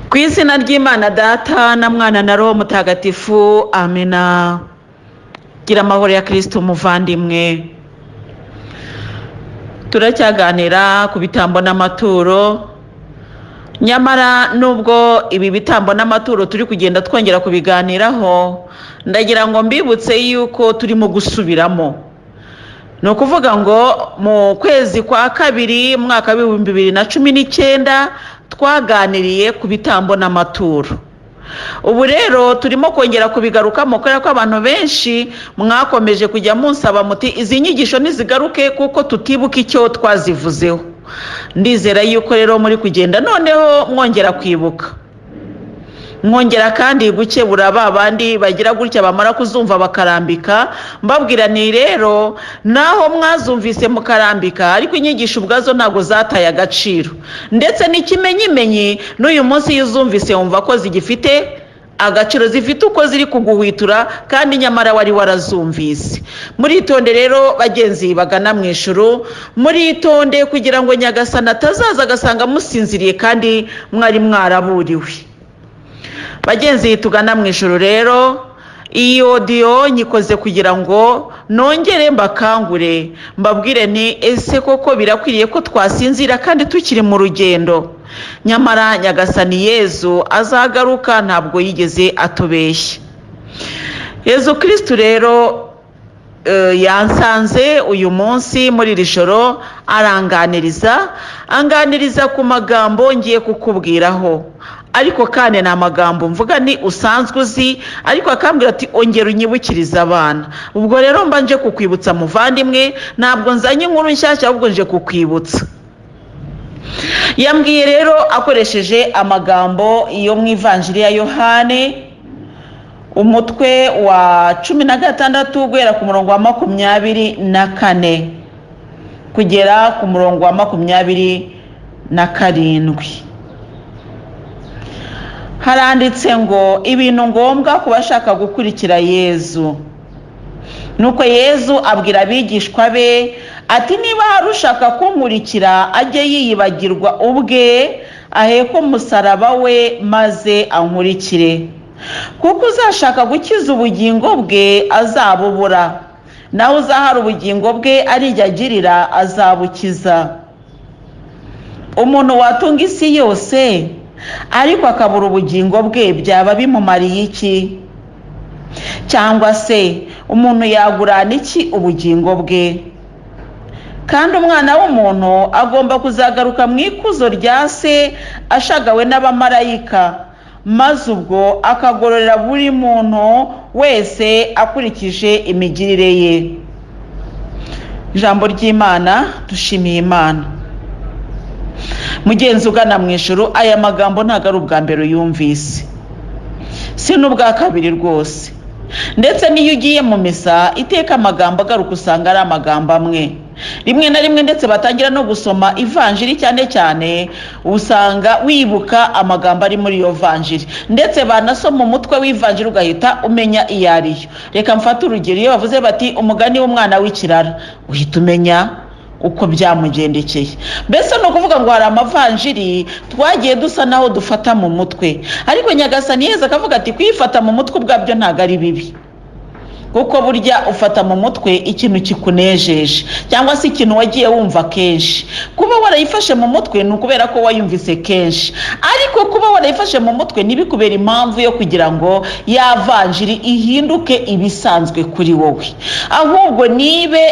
Ku izina ry'Imana Data na Mwana na Roho Mutagatifu, amina. Gira amahoro ya Kristo muvandimwe. Turacyaganira ku bitambo n'amaturo, nyamara nubwo ibi bitambo n'amaturo turi kugenda twongera kubiganiraho, ndagira ngo mbibutse yuko turimo gusubiramo. No kuvuga ngo mu kwezi kwa kabiri mwaka wa 2019 twaganiriye ku bitambo n'amaturo. Ubu rero turimo kongera kubigarukamo kubera ko abantu benshi mwakomeje kujya munsaba muti izi nyigisho nizigaruke kuko tutibuka icyo twazivuzeho. Ndizera yuko rero muri kugenda noneho mwongera kwibuka, mwongera kandi gukebura babandi bagira gutya bamara kuzumva bakarambika. Mbabwira ni rero naho mwazumvise mukarambika, ariko inyigisho ubwazo ntago zataye agaciro, ndetse n'ikimenyimenyi n'uyu munsi yuzumvise wumva ko zigifite agaciro, zifite uko ziri kuguhwitura kandi nyamara wari warazumvise. Muritonde rero bagenzi bagana mu ijuru, muritonde kugira ngo Nyagasani atazaza agasanga musinziriye kandi mwari mwaraburiwe. Bagenzi tugana mu ijuru rero, iyi audio nyikoze kugira ngo nongere mbakangure, mbabwire ni ese koko birakwiriye ko twasinzira kandi tukiri mu rugendo. Nyamara Nyagasani Yezu azagaruka, ntabwo yigeze atubeshya. Yezu Kristo rero yansanze uyu munsi muri iri joro anganiriza ku magambo ngiye kukubwiraho. Ariko kandi na magambo mvuga ni usanzwe uzi, ariko akambwira ati ongera unyibukiriza abana. Ubwo rero mbanje kukwibutsa muvandimwe, ntabwo nzanye inkuru nshyashya ahubwo nje kukwibutsa. Yambwiye rero akoresheje amagambo yo mu Ivanjiri ya Yohane, umutwe wa 16 guhera ku murongo wa 24 kugera ku murongo wa 27. Haranditse ngo ibintu ngombwa ku bashaka gukurikira Yezu. Nuko Yezu abwira abigishwa be ati niba hari ushaka kunkurikira ajye yiyibagirwa ubwe, aheke umusaraba we maze ankurikire. Kuko uzashaka gukiza ubugingo bwe azabubura, naho uzahara ubugingo bwe arijya agirira azabukiza. Umuntu watunga isi yose ariko akabura ubugingo bwe, byaba bimumariye iki? Cyangwa se umuntu yagurana iki ubugingo bwe? Kandi umwana w'umuntu agomba kuzagaruka mu ikuzo rya se ashagawe n'abamarayika, maze ubwo akagororera buri muntu wese akurikije imigirire ye. Ijambo ry'Imana, dushimiye Imana. Mugenzi ugana mu ijuru, aya magambo ntago ari ubwa mbere yumvise, si n'ubwa kabiri rwose. Ndetse niyo ugiye mu misa iteka amagambo agaruka usanga ari amagambo amwe. Rimwe na rimwe ndetse batangira no gusoma Ivanjiri cyane usanga wibuka amagambo ari muri iyo Vanjiri, ndetse banasoma umutwe w'Ivanjiri ugahita umenya iyo ariyo. Reka mfate urugero, iyo bavuze bati umugani w'umwana w'ikirara, uhita umenya uko byamugendekeye. Mbese no kuvuga ngo hari amavanjiri twagiye dusa naho dufata mu mutwe, ariko Nyagasani Yezu akavuga ati kwifata mu mutwe ubwabyo ntago ari bibi, kuko burya ufata mu mutwe ikintu kikunejeje cyangwa se ikintu wagiye wumva kenshi. Kuba warayifashe mu mutwe ni ukubera ko wayumvise kenshi, ariko kuba warayifashe mu mutwe ntibikubera impamvu yo kugira ngo ya vanjiri ihinduke ibisanzwe kuri wowe, ahubwo nibe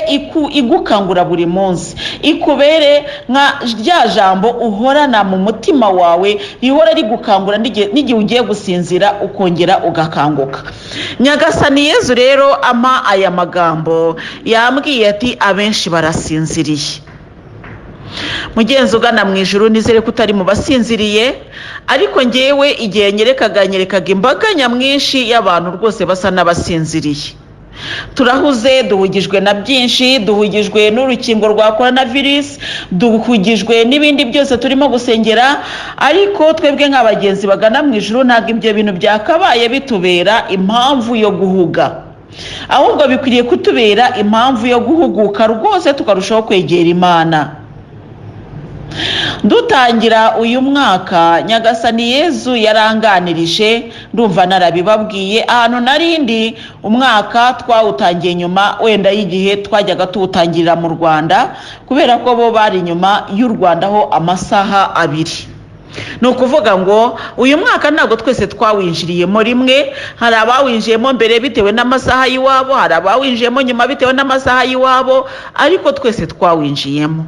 igukangura buri munsi, ikubere nka rya jambo uhorana mu mutima wawe, rihora rigukangura n'igihe ugiye gusinzira ukongera ugakanguka. Nyagasani Yezu rero ama aya magambo yambwiye ati abenshi barasinziriye. Mugenzi ugana mu ijuru, nizere ko utari mu basinziriye, ariko ngewe igihe nyerekaga imbaga nyamwinshi y'abantu rwose basa n'abasinziriye. Turahuze, duhugijwe na byinshi, duhugijwe n'urukingo rwa coronavirus, duhugijwe n'ibindi byose turimo gusengera, ariko twebwe nk'abagenzi bagana mu ijuru ntabwo ibyo bintu byakabaye bitubera impamvu yo guhuga, ahubwo bikwiriye kutubera impamvu yo guhuguka rwose tukarushaho kwegera Imana. dutangira uyu mwaka Nyagasani Yezu yaranganirije, ndumva narabibabwiye ahantu narindi umwaka twawutangiye nyuma wenda y'igihe twajyaga tuwutangirira mu Rwanda, kubera ko bo bari nyuma y'u Rwanda ho amasaha abiri. ni ukuvuga ngo uyu mwaka ntabwo twese twawinjiriyemo rimwe, hari abawinjiyemo mbere bitewe n'amasaha y'iwabo, hari abawinjiyemo nyuma bitewe n'amasaha y'iwabo, ariko twese twawinjiyemo.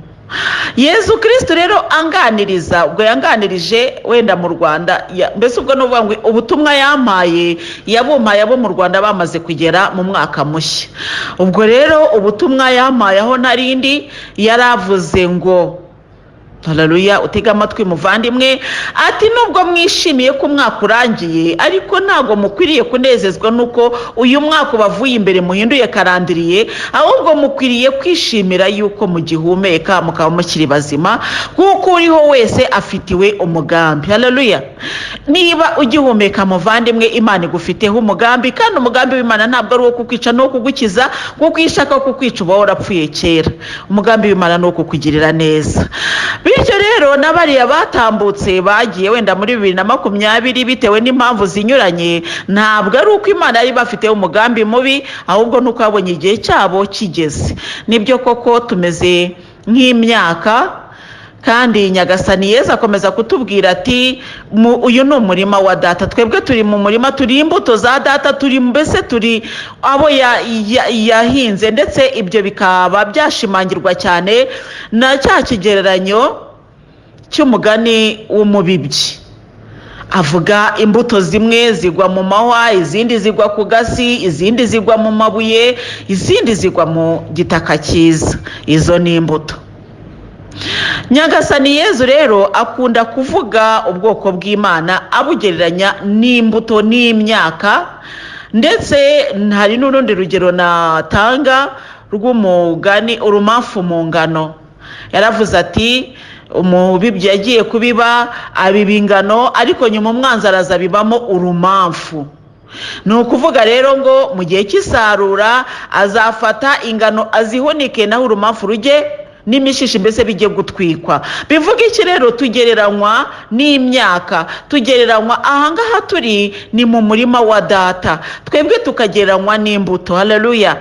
Yezu Kristo rero anganiriza, ubwo yanganirije wenda mu Rwanda, mbese ubwo n'uvuga ngo ubutumwa yampaye yabumpaye abo mu Rwanda bamaze kugera mu mwaka mushya. Ubwo rero ubutumwa yampaye aho narindi yaravuze ngo haleluya, utega amatwi muvandimwe, ati nubwo mwishimiye ko umwaka urangiye, ariko ntago mukwiriye kunezezwa nuko uyu mwaka ubavuye imbere muhinduye karandiriye, ahubwo mukwiriye kwishimira yuko mugihumeka mukaba mukiri bazima, kuko uriho wese afitiwe umugambi. Haleluya. Niba ugihumeka muvandimwe, Imana igufiteho umugambi, kandi umugambi w'Imana ntabwo ari uwo kukwica no kugukiza, kuko ishaka kukwica uba warapfuye kera. Umugambi w'Imana ni uwo kukugirira neza. Bityo rero n'abariya batambutse bagiye wenda muri 2020 bitewe n'impamvu zinyuranye, ntabwo ari uko Imana yari bafiteho umugambi mubi, ahubwo nuko yabonye igihe cyabo kigeze. Nibyo koko tumeze nk'imyaka, kandi Nyagasani Yezu akomeza kutubwira ati uyu ni umurima wa data, twebwe turi mu murima, turi imbuto za data, turi mbese turi abo yahinze, ndetse ibyo bikaba byashimangirwa cyane na cya kigereranyo cy'umugani w'umubibyi. Avuga imbuto zimwe zigwa mu mahwa, izindi zigwa ku gasi, izindi zigwa mu mabuye, izindi zigwa mu gitaka cyiza. Izo ni imbuto. Nyagasani Yezu rero akunda kuvuga ubwoko bw'Imana abugereranya n'imbuto n'imyaka, ndetse hari n'urundi rugero natanga rw'umugani urumamfu mu ngano. Yaravuze ati umubibyi yagiye kubiba abiba ingano, ariko nyuma umwanzi araza bibamo urumamfu. Ni ukuvuga rero ngo mu gihe cy'isarura azafata ingano azihunike, naho urumamfu rujye n'imishishi mbese bijye gutwikwa. Bivuga iki rero? Tugereranywa n'imyaka, tugereranywa ahangaha turi ni mu murima wa data, twebwe tukagereranywa n'imbuto. Haleluya.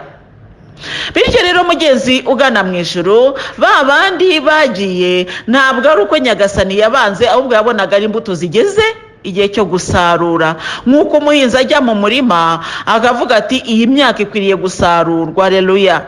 Bityo rero mugenzi ugana mu ijuru, ba bandi bagiye ntabwo ari uko Nyagasani yabanze, ahubwo yabonaga ari imbuto zigeze igihe cyo gusarura. Nk'uko umuhinzi ajya mu murima akavuga ati iyi myaka ikwiriye gusarurwa. Haleluya.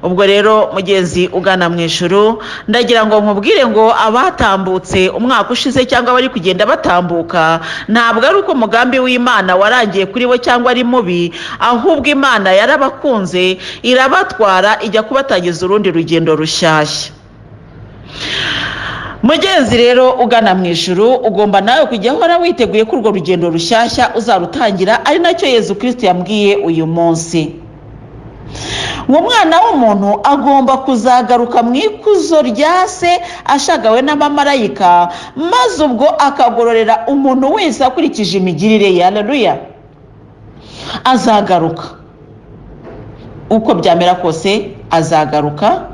Ubwo rero mugenzi ugana mu ijuru, ndagira ngo nkubwire ngo abatambutse umwaka ushize cyangwa bari kugenda batambuka, ntabwo ari uko umugambi w'Imana warangiye kuri bo cyangwa ari mubi, ahubwo Imana yarabakunze irabatwara ijya kubatangiza urundi rugendo rushyashya. Mugenzi rero ugana mu ijuru, ugomba nawe kujya uhora witeguye ko urwo rugendo rushyashya uzarutangira, ari nacyo Yezu Kristo yambwiye uyu munsi. Umwana w'umuntu agomba kuzagaruka mu ikuzo rya se ashagawe n'abamarayika, maze ubwo akagororera umuntu wese akurikije imigirire ye. Haleluya. Azagaruka uko byamera kose, azagaruka.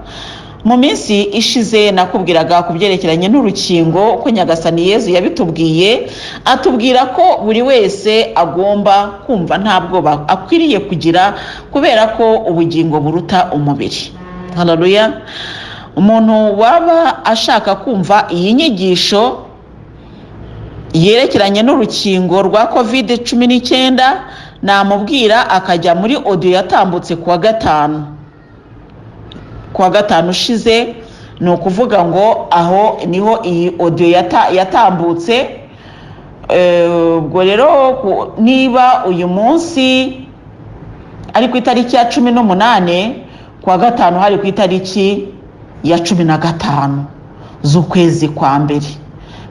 Mu minsi ishize nakubwiraga ku byerekeranye n'urukingo, ko Nyagasani Yezu yabitubwiye, atubwira ko buri wese agomba kumva nta bwoba akwiriye kugira, kubera ko ubugingo buruta umubiri. Haleluya. Umuntu waba ashaka kumva iyi nyigisho yerekeranye n'urukingo rwa COVID-19, namubwira akajya muri audio yatambutse kuwa gatanu ushize. Ni ukuvuga ngo aho niho iyi audio yatambutse. Ubwo rero niba uyu munsi ari ku itariki ya 18, kuwa gatanu hari ku itariki ya 15 z'ukwezi kwa mbere.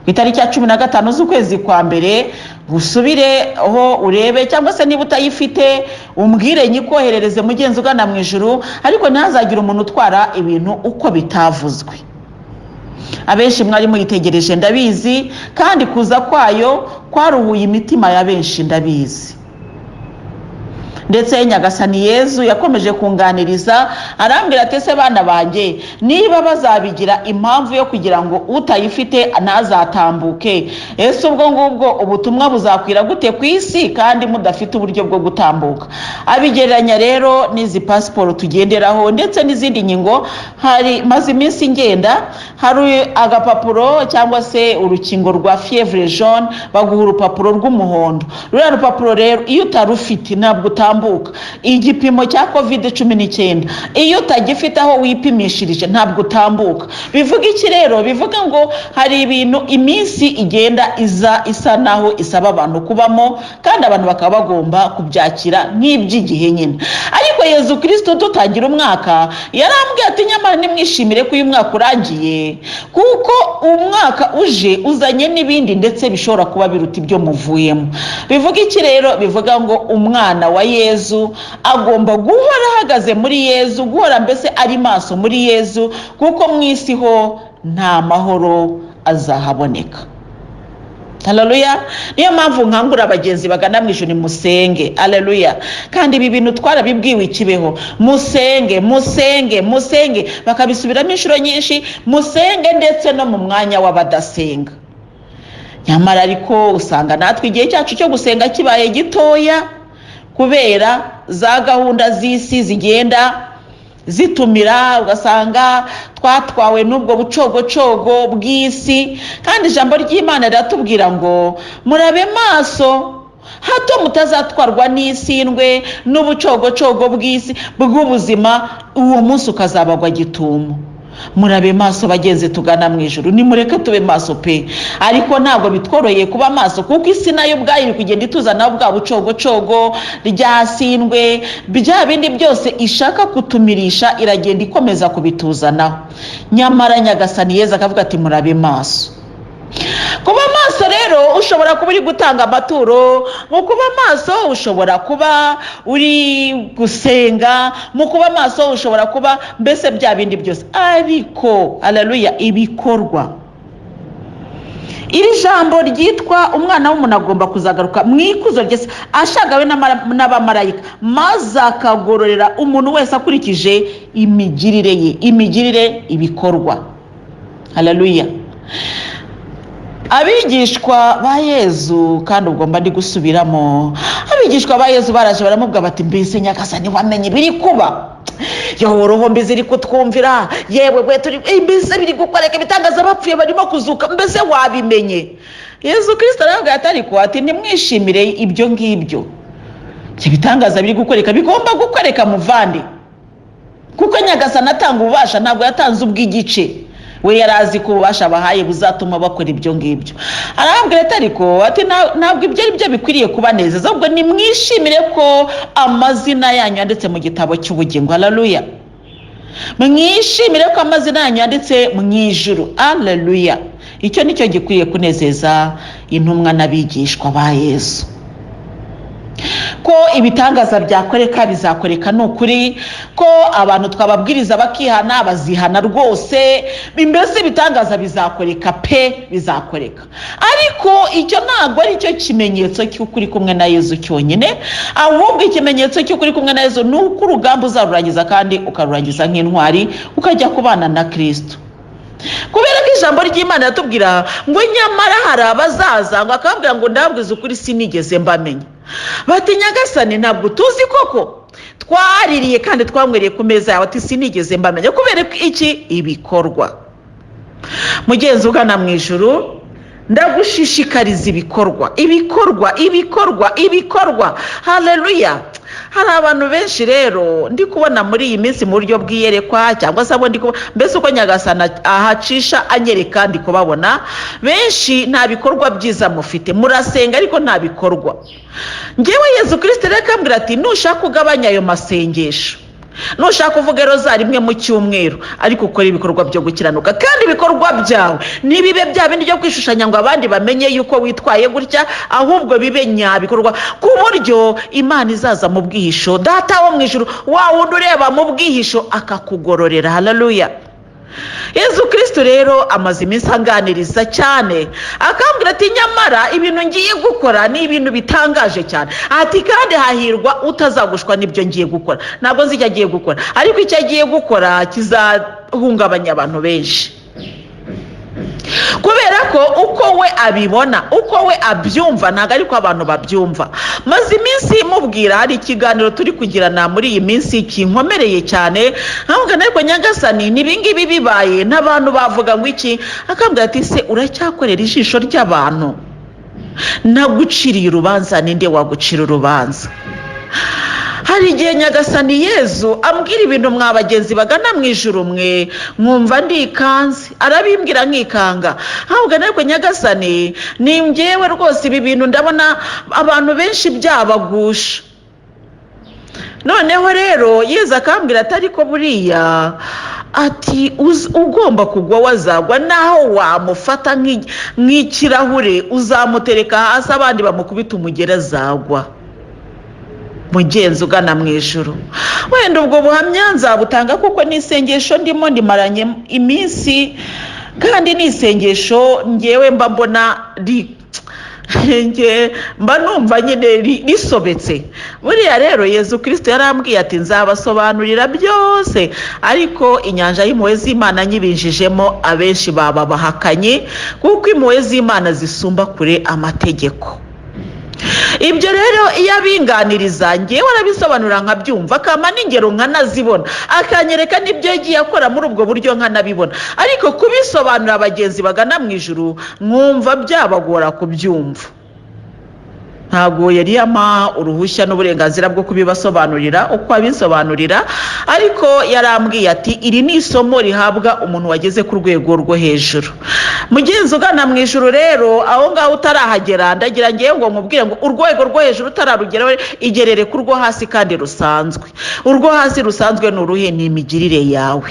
Ku itariki ya 15 z'ukwezi kwa mbere usubire aho urebe, cyangwa se niba utayifite umbwire nyikoherereze mugenzi ugana mu ijuru, ariko ntazagire umuntu utwara ibintu uko bitavuzwe. Abenshi mwari muyitegereje ndabizi, kandi kuza kwayo kwaruhuye imitima ya benshi ndabizi. ndetse nyagasani Yezu yakomeje kunganiriza arambwira ati ese bana banjye niba bazabigira impamvu yo kugira ngo utayifite ntazatambuke, ese ubwo ngubwo ubutumwa buzakwira gute ku isi kandi mudafite uburyo bwo gutambuka? Abigereranya rero n'izi pasiporo tugenderaho ndetse n'izindi nkingo. Hari maze iminsi ngenda, hari agapapuro cyangwa se urukingo rwa fievre jaune, baguha urupapuro rw'umuhondo. Ruriya rupapuro rero iyo utarufite ntabwo utambuka. Igipimo cya COVID-19 iyo utagifite aho wipimishirije ntabwo utambuka. Bivuga iki rero? Bivuga ngo hari ibintu iminsi igenda isa naho isaba abantu kubamo, kandi abantu bakaba bagomba kubyakira nk'iby'igihe nyine. Ariko Yezu Kristo tutangira umwaka yarambwiye ati nyamara nimwishimire ko uyu mwaka urangiye, kuko umwaka uje uzanye n'ibindi ndetse bishobora kuba biruta ibyo muvuyemo. Bivuga iki rero? Bivuga ngo umwana wa Yezu agomba guhora ahagaze muri Yezu, guhora mbese ari maso muri Yezu, kuko mu isi ho nta mahoro azahaboneka. Haleluya. Niyo mpamvu nkangura abagenzi bagana mu ijuru musenge. Haleluya. Kandi ibi bintu twarabibwiwe ikibeho, musenge musenge musenge, bakabisubiramo inshuro nyinshi, musenge ndetse no mu mwanya w'abadasenga. Nyamara ariko usanga natwe igihe cyacu cyo gusenga kibaye gitoya kubera za gahunda z'isi zigenda zitumira, ugasanga twatwawe n'ubwo bucogocogo bw'isi. Kandi ijambo ry'Imana riratubwira ngo murabe maso hato mutazatwarwa n'isindwe n'ubucogocogo bw'isi bw'ubuzima, uwo munsi ukazabagwa gitumo. Murabe maso bagenzi tugana mu ijuru, nimureke tube maso pe. Ariko ntabwo bitworoheye kuba maso, kuko isi nayo ubwayo iri kugenda ituzana bwa bucogocogo ryasindwe, bya bindi byose ishaka kutumirisha iragenda ikomeza kubituzanaho. Nyamara nyagasani Yezu akavuga ati murabe maso. Kuba maso rero ushobora kuba uri gutanga amaturo, mu kuba maso ushobora kuba uri gusenga, mu kuba maso ushobora kuba mbese bya bindi byose. Ariko haleluya, ibikorwa, iri jambo ryitwa umwana w'umuntu agomba kuzagaruka mu ikuzo rye ashagawe n'abamarayika, maze akagororera umuntu wese akurikije imigirire ye. Imigirire, ibikorwa. Haleluya. Abigishwa ba Yezu, kandi ugomba ndi gusubiramo, abigishwa ba Yezu baraje baramubwira bati mbese nyagasani wamenye biri kuba? Roho mbi ziri kutwumvira, yewe bwe turi mbese biri gukoreka, ibitangaza bapfuye barimo kuzuka, mbese wabimenye? Yezu Kristo aravuga ati nimwishimire ibyo ngibyo. Ibitangaza biri gukoreka bigomba gukoreka muvandi, kuko nyagasani atanga ububasha, ntabwo yatanze ubw'igice. We yarazi ko ububasha bahaye buzatuma bakora ibyo ngibyo. Arambwira ati ntabwo ibyo ari byo bikwiriye kubanezeza, ahubwo nimwishimire ko amazina yanyu yanditse mu gitabo cy'ubugingo. Haleluya. Mwishimire ko amazina yanyu yanditse mu ijuru. Haleluya. Icyo nicyo gikwiriye kunezeza intumwa n'abigishwa ba Yezu. Ko ibitangaza byakoreka bizakoreka n'ukuri, ko abantu twababwiriza bakihana bazihana rwose, mbese ibitangaza bizakoreka pe, bizakoreka. Ariko icyo ntabwo ari cyo kimenyetso cy'ukuri kumwe na Yezu cyonyine, ahubwo ikimenyetso cy'ukuri kumwe na Yezu ni uko urugamba uzarurangiza, kandi ukarurangiza nk'intwari, ukajya kubana na Kristo. Kubera ko ijambo ry'Imana yatubwira ngo nyamara hari abazaza ngo akabwira ngo ndabwiza ukuri sinigeze mbamenya. Bati nyagasani ntabwo tuzi koko, twaririye kandi twamwereye ku meza yawe ati sinigeze mbamenya. Kubera iki? Ibikorwa. Mugenzi ugana mu ijuru, ndagushishikariza ibikorwa, ibikorwa, ibikorwa, ibikorwa. Haleluya. Hari abantu benshi rero ndi kubona muri iyi minsi mu buryo bw'iyerekwa, cyangwa se abo ndi kubona mbese uko nyagasana ahacisha anyereka ndi kubabona, benshi nta bikorwa byiza mufite, murasenga ariko nta bikorwa. Ngewe Yezu Kristo reka ambwira ati nushaka kugabanya ayo masengesho, nushaka kuvuga rozari rimwe mu cyumweru, ariko ukora ibikorwa byo gukiranuka, kandi ibikorwa byawe nibibe bya bindi byo kwishushanya ngo abandi bamenye yuko witwaye gutya, ahubwo bibe nyabikorwa, ku buryo Imana izaza mu bwihisho, data wo mu ijuru, wa wundi ureba mu bwihisho akakugororera. Haleluya. Yezu Kristo rero amaze iminsi anganiriza cyane, akambwira ati nyamara ibintu ngiye gukora ni ibintu bitangaje cyane, ati kandi hahirwa utazagushwa n'ibyo ngiye gukora. Ntabwo nzi icyo agiye gukora, ariko icyo agiye gukora kizahungabanya abantu benshi, kubera ko uko we abibona, uko we abyumva ntabwo ariko abantu babyumva. Maze iminsi mubwira, hari ikiganiro turi kugirana muri iyi minsi kinkomereye cyane, nkavuga ariko nyagasani n'ibingibi bibaye n'abantu bavuga ngo iki, akambwira ati se uracyakorera ijisho ry'abantu? Naguciriye urubanza, ninde wagucira urubanza? Hari igihe nyagasani Yezu ambwira ibintu mwa bagenzi bagana mu ijuru mwe, mwumva ndikanze, arabimbwira nkikanga. Ahubwo ariko nyagasani ni njyewe rwose, ibi bintu ndabona abantu benshi byabagusha. Noneho rero Yezu akambwira ati ariko buriya ati ugomba kugwa wazagwa, naho wamufata nk'ikirahure uzamutereka hasi abandi bamukubita umugera azagwa. Mugenzi ugana mu ijuru, wenda ubwo buhamya nzabutanga kuko n'isengesho ndimo ndimaranye iminsi, kandi n'isengesho ngewe mba mbona mba numva nyine risobetse. Buriya rero Yezu Kristo yarambwiye ati nzabasobanurira byose, ariko inyanja y'impuhwe z'Imana nyibinjijemo abenshi baba bahakanye, kuko impuhwe z'Imana zisumba kure amategeko. Ibyo rero iyo abinganiriza ngewe arabisobanura nkabyumva, akama n'ingero nkanazibona, akanyereka n'ibyo yagiye akora muri ubwo buryo nkanabibona, ariko kubisobanura abagenzi bagana mu ijuru mwumva byabagora kubyumva. Ntabwo yari yama uruhushya n'uburenganzira bwo kubibasobanurira uko abisobanurira, ariko yarambwiye ati iri ni isomo rihabwa umuntu wageze ku rwego rwo hejuru. Mugenzi ugana mu ijuru rero, aho ngaho utarahagera, ndagira ngewe ngo mubwire ngo urwego rwo hejuru utararugeraho, igerere ku rwo hasi kandi rusanzwe. Urwo hasi rusanzwe ni uruhe? Ni imigirire yawe.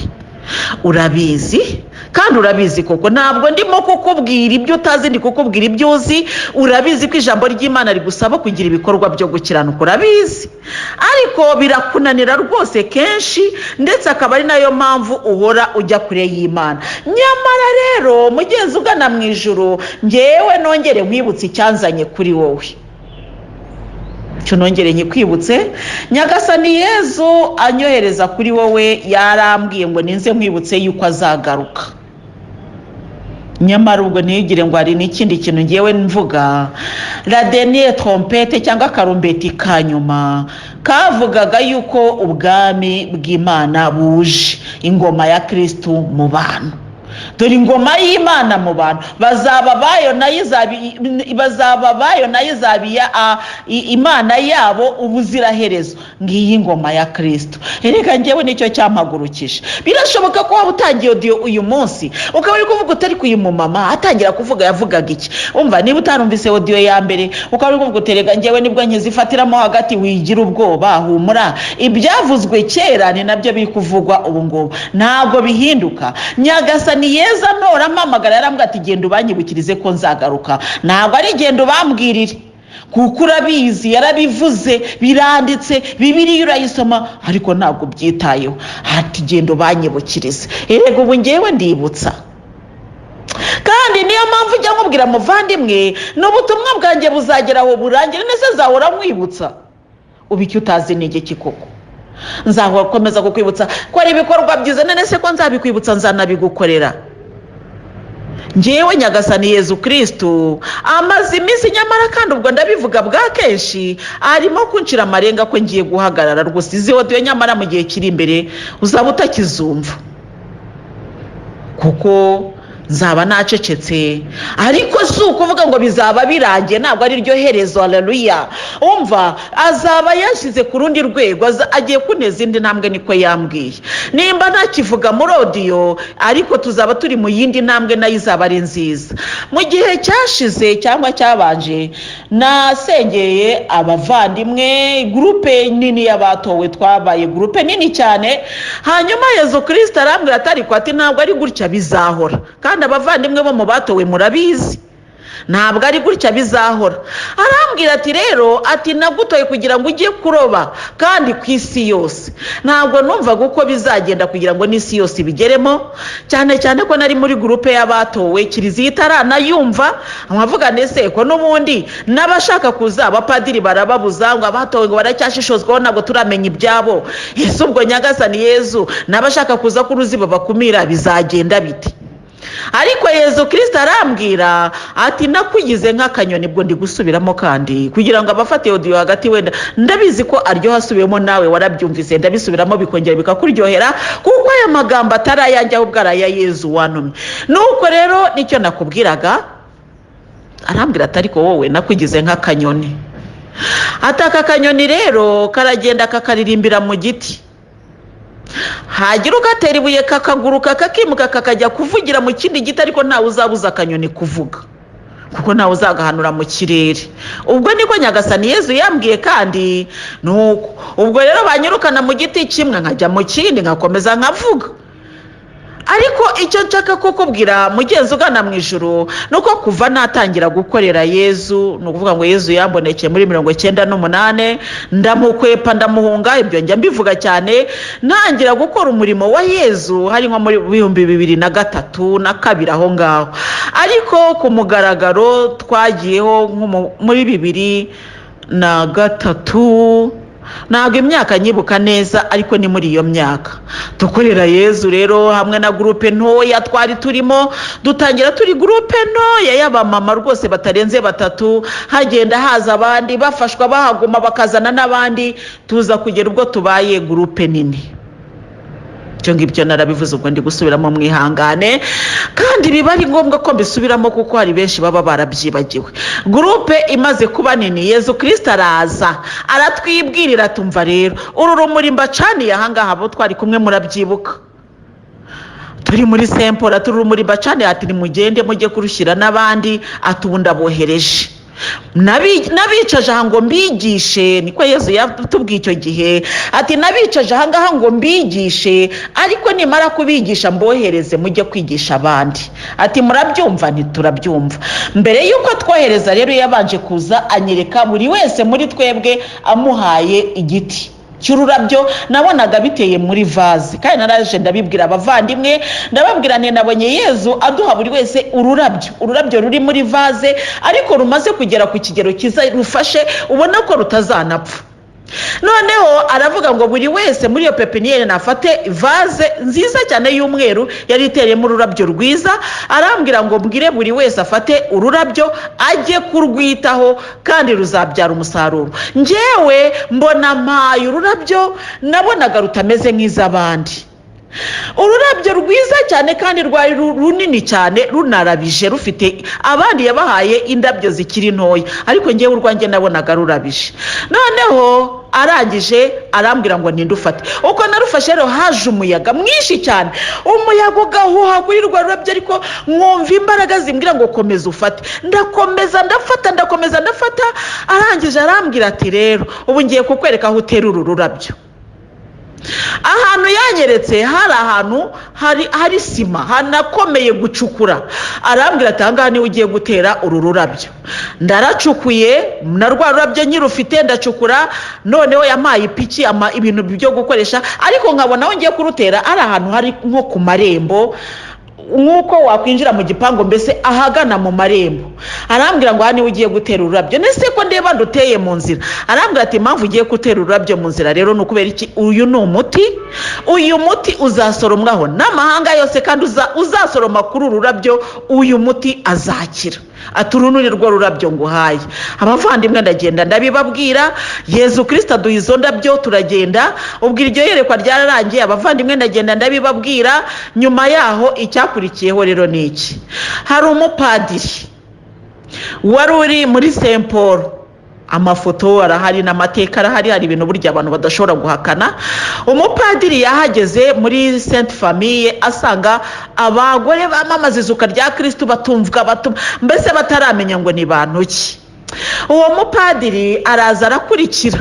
Urabizi, kandi urabizi koko, ntabwo ndimo kukubwira ibyo utazi, ndi kukubwira ibyo uzi. Urabizi ko ijambo ry'Imana rigusaba kugira ibikorwa byo gukiranuka, urabizi, ariko birakunanira rwose kenshi, ndetse akaba ari nayo mpamvu uhora ujya kure y'Imana. Nyamara rero mugenzi ugana mu ijuru, ngewe nongere nkwibutse icyanzanye kuri wowe. Cyo nongere nyikwibutse, nyagasani Yezu anyohereza kuri wowe, yarambwiye ngo ninze nkwibutse yuko azagaruka. Nyamara ubwo ntiyigire ngo hari n'ikindi kintu ngewe mvuga, la dernière trompette cyangwa karumbeti ka nyuma kavugaga yuko ubwami bw'Imana buje, ingoma ya Kristo mu bantu. Dore ingoma y'Imana mu bantu, bazaba bayo nayo izabiya Imana yabo ubuziraherezo. Ngiyi ingoma ya Kristo. Ereka ngewe nicyo cyampagurukije. Birashoboka ko waba utangiye audio uyu munsi ukaba uri kuvuga utari kuyimumama, atangira kuvuga yavugaga iki. Umva, niba utarumvise audio ya mbere ukaba uri kuvuga uterega ngewe nibwo nkizifatiramo hagati, wigira ubwoba, humura, ibyavuzwe kera ni nabyo biri kuvugwa ubu ngubu, ntabwo bihinduka. Nyagasani Yezu amamagara yarambwira ati genda ubanyibukirize ko nzagaruka. Ntabwo ari genda ubambwirire, kuko urabizi, yarabivuze, biranditse, Bibiliya urayisoma, ariko ntabwo byitayeho. Ati genda ubanyibukirize. Erega ubu ngewe ndibutsa, kandi niyo mpamvu ujya nkubwira muvandimwe, n'ubutumwa bwanjye buzagera aho burangire, nese nzahora nkwibutsa. Ubu icyo utazi ni iki koko? Nzakomeza kukwibutsa ko ari ibikorwa byiza, nese ko nzabikwibutsa nzanabigukorera. Ngewe nyagasani Yezu Kristo amaze iminsi, nyamara kandi ubwo ndabivuga bwa kenshi, arimo kunshira amarenga ko ngiye guhagarara rwose. Izi audio nyamara mu gihe kiri imbere uzaba utakizumva, kuko nzaba nacecetse, ariko si ukuvuga ngo bizaba birangiye, ntabwo ari ryo herezo. Haleluya. Umva, azaba yashyize ku rundi rwego, agiye kuneza indi ntambwe, niko yambwiye. Nimba ntakivuga muri audio, ariko tuzaba turi mu yindi ntambwe nayo izaba ari nziza. Mu gihe cyashize cyangwa cyabanje, nasengeye abavandimwe, groupe nini y'abatowe, twabaye groupe nini cyane. Hanyuma Yezu Kristo arambwira ati ntabwo ari gutya bizahora, kandi abavandimwe bo mu batowe murabizi, ntabwo ari gutya bizahora. Arambwira ati rero ati nagutoye kugira ngo ujye kuroba kandi ku isi yose. Ntabwo numvaga uko bizagenda kugira ngo n'isi yose ibigeremo, cyane cyane ko nari muri gurupe y'abatowe kiliziya itaranayumva. Nkavuga nese ko n'ubundi n'abashaka kuza abapadiri barababuza ngo abatowe ngo baracyashishozwaho ntabwo turamenya ibyabo. Ese ubwo Nyagasani Yezu n'abashaka kuza ku ruziba bakumira bizagenda biti? Ariko Yezu Kristo arambwira ati nakugize nk'akanyoni, bwo ndi gusubiramo kandi kugira ngo abafate audio hagati wenda ndabizi ko aryo hasubiyemo nawe warabyumvise, ndabisubiramo bikongera bikakuryohera kuko aya magambo atarayanjye ahubwo araya Yezu wantumye. Nuko rero nicyo nakubwiraga. Arambwira ati ariko wowe nakugize nk'akanyoni. Ataka akanyoni rero karagenda kakaririmbira mu giti, hagira ugatera ibuye kakaguruka kakimuka kakajya kuvugira mu kindi giti, ariko ntawe uzabuza akanyoni kuvuga kuko ntawe uzagahanura mu kirere. Ubwo niko Nyagasani Yezu yambwiye kandi nuko ubwo rero banyirukana mu giti kimwe nkajya mu kindi ngakomeza nkavuga. Ariko icyo nshaka kukubwira mugenzi ugana mu ijuru nuko kuva natangira gukorera Yezu, nukuvuga ngo Yezu yambonekeye muri 98, ndamukwepa ndamuhunga, ibyo njya mbivuga cyane. Ntangira gukora umurimo wa Yezu hari nko muri 2003 na 2 aho ngaho, ariko ku mugaragaro twagiyeho muri 2003. Ntabwo imyaka nyibuka neza, ariko ni muri iyo myaka dukorera Yezu rero hamwe na gurupe ntoya twari turimo. Dutangira turi gurupe ntoya y'abamama rwose batarenze 3, hagenda haza abandi bafashwa bahaguma bakazana n'abandi, tuza kugera ubwo tubaye gurupe nini. Cyo ngibyo narabivuze, ubwo ndi gusubiramo mwihangane, kandi biba ari ngombwa ko mbisubiramo kuko hari benshi baba barabyibagiwe. Gurupe imaze kuba nini, Yezu Kristo araza aratwibwirira, tumva rero uru rumuri mbacaniye ahangaha abo twari kumwe murabyibuka, turi muri sempora, turi rumuri mbacaniye, ati nimugende mujye kurushyira n'abandi, atubunda bohereje. Nabicaje aha ngo mbigishe, niko Yezu yatubwiye icyo gihe, ati nabicaje aha ngaha ngo mbigishe, ariko nimara kubigisha mbohereze mujye kwigisha abandi. Ati murabyumva? Ntiturabyumva. Mbere yuko twohereza rero yabanje kuza anyereka buri wese muri twebwe amuhaye igiti cy'ururabyo. Nabonaga biteye muri vaze, kandi naraje ndabibwira abavandimwe, ndababwira nabonye Yezu aduha buri wese ururabyo ruri muri vaze, ariko rumaze kugera ku kigero kiza rufashe, ubona ko rutazanapfa. Noneho aravuga ngo buri wese muri iyo pepiniyeri nafate vaze nziza cyane y'umweru yari itereyemo ururabyo rwiza. Arambwira ngo mbwire buri wese afate ururabyo ajye kurwitaho kandi ruzabyara umusaruro. Njyewe mbona mpaye ururabyo nabonaga rutameze nk'iz'abandi, ururabyo rwiza cyane kandi rwari runini cyane runarabije, rufite abandi yabahaye indabyo zikiri ntoya, ariko njyewe urwanjye nabonaga rurabije. Noneho arangije arambwira ngo nindufate. Uko narufashe rero haje umuyaga mwinshi cyane, umuyaga ugahuha kuri rwa rurabyo, ariko mwumva imbaraga zimbwira ngo komeza ufate. Ndakomeza ndafata. Arangije arambwira ati rero ubu ngiye kukwereka aho utera uru rurabyo. Ahantu yanyeretse hari ahantu hari sima hanakomeye gucukura. Arambwira ati ahangaha niwe ugiye gutera uru rurabyo. Ndaracukuye na rwa rurabyo nyirufite ndacukura. Noneho yampaye ipiki ibintu byo gukoresha, ariko nkabona aho ngiye kurutera ari ahantu hari nko ku marembo, nk'uko wakwinjira mu gipangu, mbese ahagana mu marembo. Arambwira ngo hano ugiye gutera ururabyo. Nese ko ndeba nduteye mu nzira. Arambwira ati impamvu ugiye gutera ururabyo mu nzira rero ni ukubera iki? Uyu ni umuti, uyu muti uzasoromwaho n'amahanga yose, kandi uzasoroma kuri uru rurabyo uyu muti azakira. Aturunure rwo rurabyo nguhaye. Abavandimwe ndagenda ndabibabwira, Yezu Kristo aduha izo ndabyo, turagenda. Ubwira iryo yerekwa ryararangiye, abavandimwe ndagenda ndabibabwira. Nyuma yaho icyakurikiyeho rero ni iki? Hari umupadiri wari uri muri Saint Paul, amafoto arahari n'amateka arahari, hari ibintu burya abantu badashobora guhakana. Umupadiri yahageze muri Sainte Famille, asanga abagore bamamaza izuka rya Kristo batumvwa, mbese bataramenya ngo ni bantu ki. Uwo mupadiri araza arakurikira,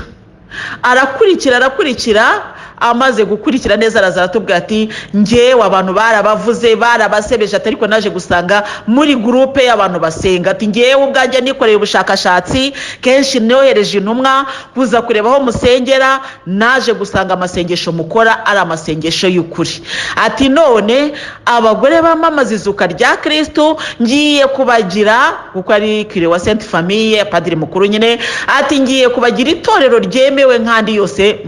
amaze gukurikira neza araza aratubwira ati njyewe abantu barabavuze barabasebeje ariko naje gusanga muri groupe y'abantu basenga ati njyewe ubwanjye nikoreye ubushakashatsi kenshi nohereje intumwa kuza kureba aho musengera naje gusanga amasengesho mukora ari amasengesho y'ukuri ati none abagore bamamaza izuka rya Kristo ngiye kubagira kuko ari kire wa Sainte Famille padiri mukuru nyine ati ngiye kubagira itorero ryemewe nkandi yose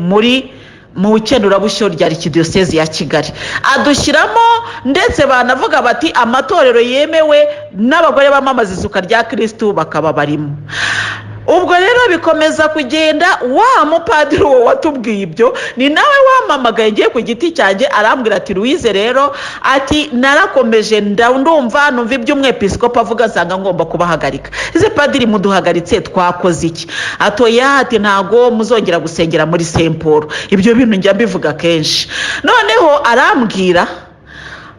mu ikenurabushyo rya Arkidiocese ya Kigali adushyiramo ndetse banavuga bati amatorero yemewe n'abagore bamamaza izuka rya Kristo bakaba barimo. Ubwo rero bikomeza kugenda wa mupadiri wo watubwiye ibyo ni nawe wamamagaye ngiye ku giti cyanjye arambwira ati Louise rero ati narakomeje ndumva numva iby'umwepiskopa avuga nsanga ngomba kubahagarika. Ize padiri muduhagaritse twakoze iki? Atoya ati ntago muzongera gusengera muri Saint Paul. Ibyo bintu njya mbivuga kenshi. Noneho arambwira